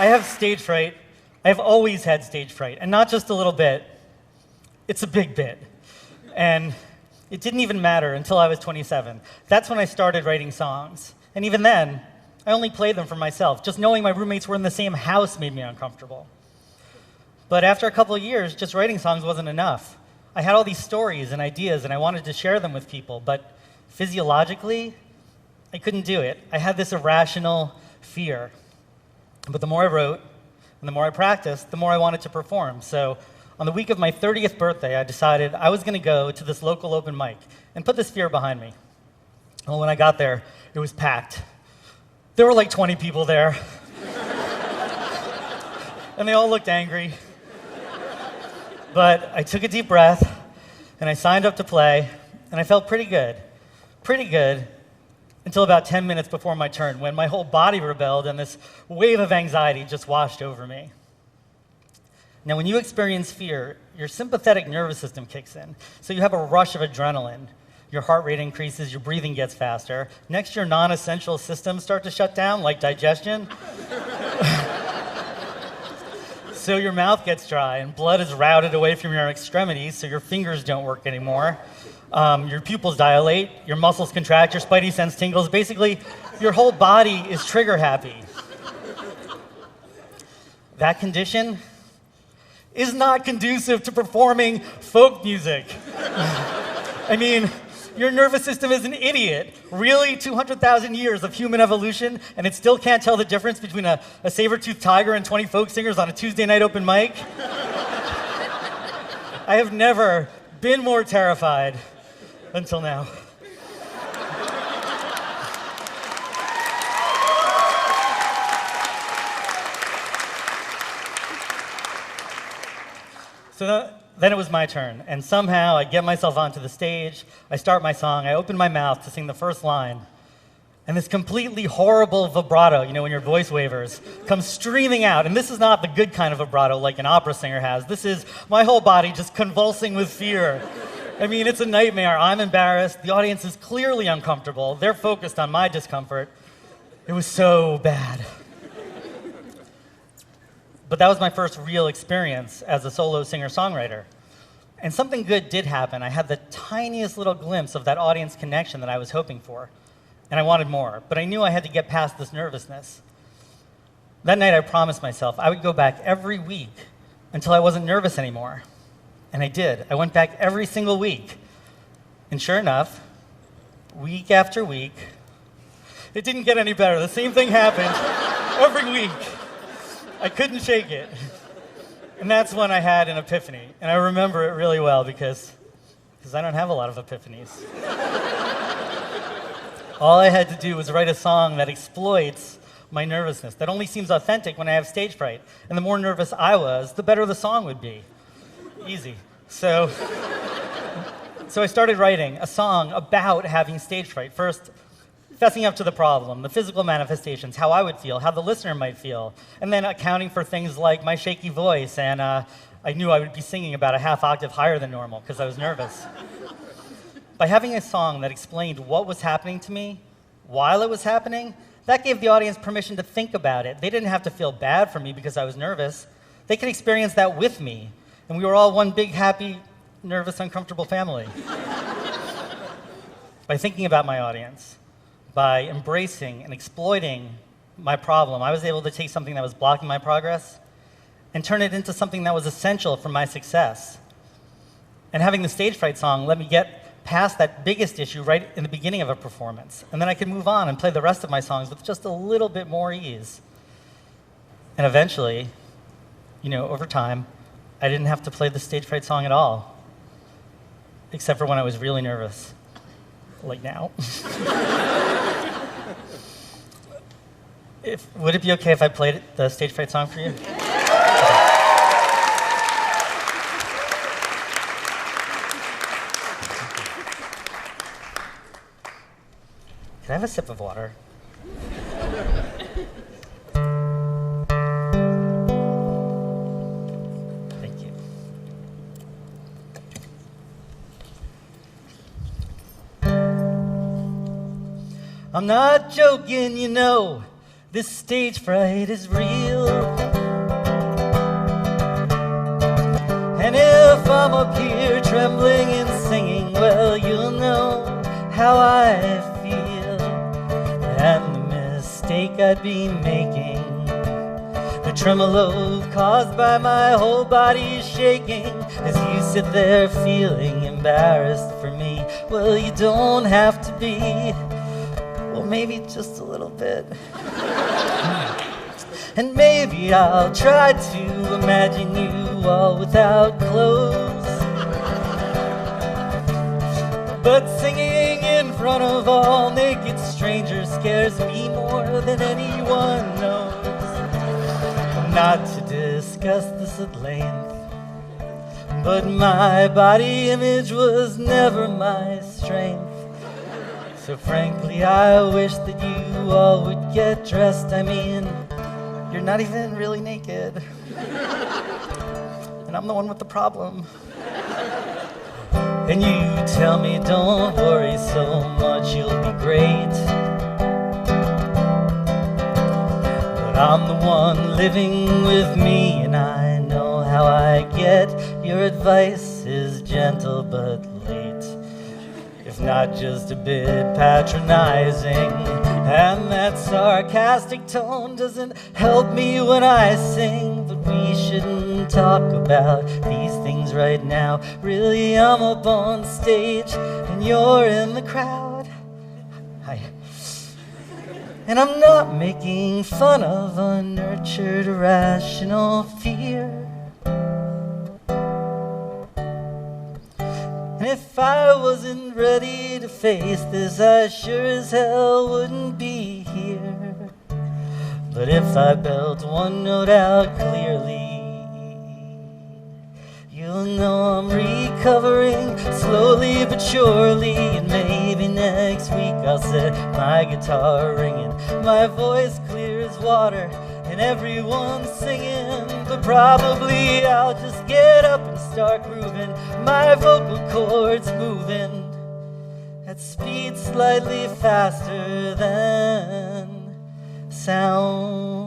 have stage fright. I've always had stage fright, and not just a little bit. It's a big bit. And it didn't even matter until I was 27. That's when I started writing songs. And even then, I only played them for myself. Just knowing my roommates were in the same house made me uncomfortable. But after a couple of years, just writing songs wasn't enough. I had all these stories and ideas, and I wanted to share them with people, but physiologically, I couldn't do it. I had this irrational fear. But the more I wrote, and the more I practiced, the more I wanted to perform. So on the week of my 30th birthday, I decided I was going to go to this local open mic and put this fear behind me. Well, when I got there, it was packed. There were like 20 people there. And they all looked angry. But I took a deep breath, and I signed up to play, and I felt pretty good, until about 10 minutes before my turn, when my whole body rebelled and this wave of anxiety just washed over me. Now, when you experience fear, your sympathetic nervous system kicks in, so you have a rush of adrenaline. Your heart rate increases, your breathing gets faster. Next, your non-essential systems start to shut down, like digestion. So your mouth gets dry, and blood is routed away from your extremities, so your fingers don't work anymore. Your pupils dilate, your muscles contract, your spidey sense tingles. Basically, your whole body is trigger happy. That condition is not conducive to performing folk music. I mean, your nervous system is an idiot. Really? 200,000 years of human evolution, and it still can't tell the difference between a saber-toothed tiger and 20 folk singers on a Tuesday night open mic? I have never been more terrified until now. So then it was my turn, and somehow I get myself onto the stage, I start my song, I open my mouth to sing the first line, and this completely horrible vibrato, you know, when your voice wavers, comes streaming out. And this is not the good kind of vibrato like an opera singer has. This is my whole body just convulsing with fear. I mean, it's a nightmare. I'm embarrassed. The audience is clearly uncomfortable. They're focused on my discomfort. It was so bad. But that was my first real experience as a solo singer-songwriter. And something good did happen. I had the tiniest little glimpse of that audience connection that I was hoping for. And I wanted more, but I knew I had to get past this nervousness. That night I promised myself I would go back every week until I wasn't nervous anymore. And I did. I went back every single week. And sure enough, week after week, it didn't get any better. The same thing happened every week. I couldn't shake it. And that's when I had an epiphany. And I remember it really well because I don't have a lot of epiphanies. All I had to do was write a song that exploits my nervousness, that only seems authentic when I have stage fright. And the more nervous I was, the better the song would be. Easy. So I started writing a song about having stage fright. First, fessing up to the problem, the physical manifestations, how I would feel, how the listener might feel, and then accounting for things like my shaky voice, and I knew I would be singing about a half octave higher than normal because I was nervous. By having a song that explained what was happening to me while it was happening, that gave the audience permission to think about it. They didn't have to feel bad for me because I was nervous. They could experience that with me, and we were all one big, happy, nervous, uncomfortable family. By thinking about my audience, by embracing and exploiting my problem, I was able to take something that was blocking my progress and turn it into something that was essential for my success. And having the stage fright song let me get past that biggest issue right in the beginning of a performance. And then I could move on and play the rest of my songs with just a little bit more ease. And eventually, you know, over time, I didn't have to play the stage fright song at all, except for when I was really nervous, like now. Would it be okay if I played the stage fright song for you? Can I have a sip of water? Thank you. I'm not joking, you know. this stage fright is real. And if I'm up here trembling and singing, well, you'll know how I feel, and the mistake I'd be making, the tremolo caused by my whole body shaking, as you sit there feeling embarrassed for me. Well, you don't have to be, well, maybe just a little bit. And maybe I'll try to imagine you all without clothes, but singing in front of all naked strangers scares me more than anyone knows. Not to discuss this at length, but my body image was never my strength. So frankly, I wish that you all would get dressed. I mean, you're not even really naked. And I'm the one with the problem. And you tell me, don't worry so much, you'll be great. But I'm the one living with me, and I know how I get. Your advice is gentle but late, if not just a bit patronizing. And that sarcastic tone doesn't help me when I sing. But we shouldn't talk about these things right now. Really, I'm up on stage and you're in the crowd. Hi. And I'm not making fun of unnurtured irrational fear. And if I wasn't ready to face this, I sure as hell wouldn't be here. But if I belt one note out clearly, you'll know I'm recovering slowly but surely. And maybe next week I'll set my guitar ringing, my voice clear as water, and everyone's singing. But probably I'll just get up and start grooving, my vocal cords moving at speed slightly faster than sound.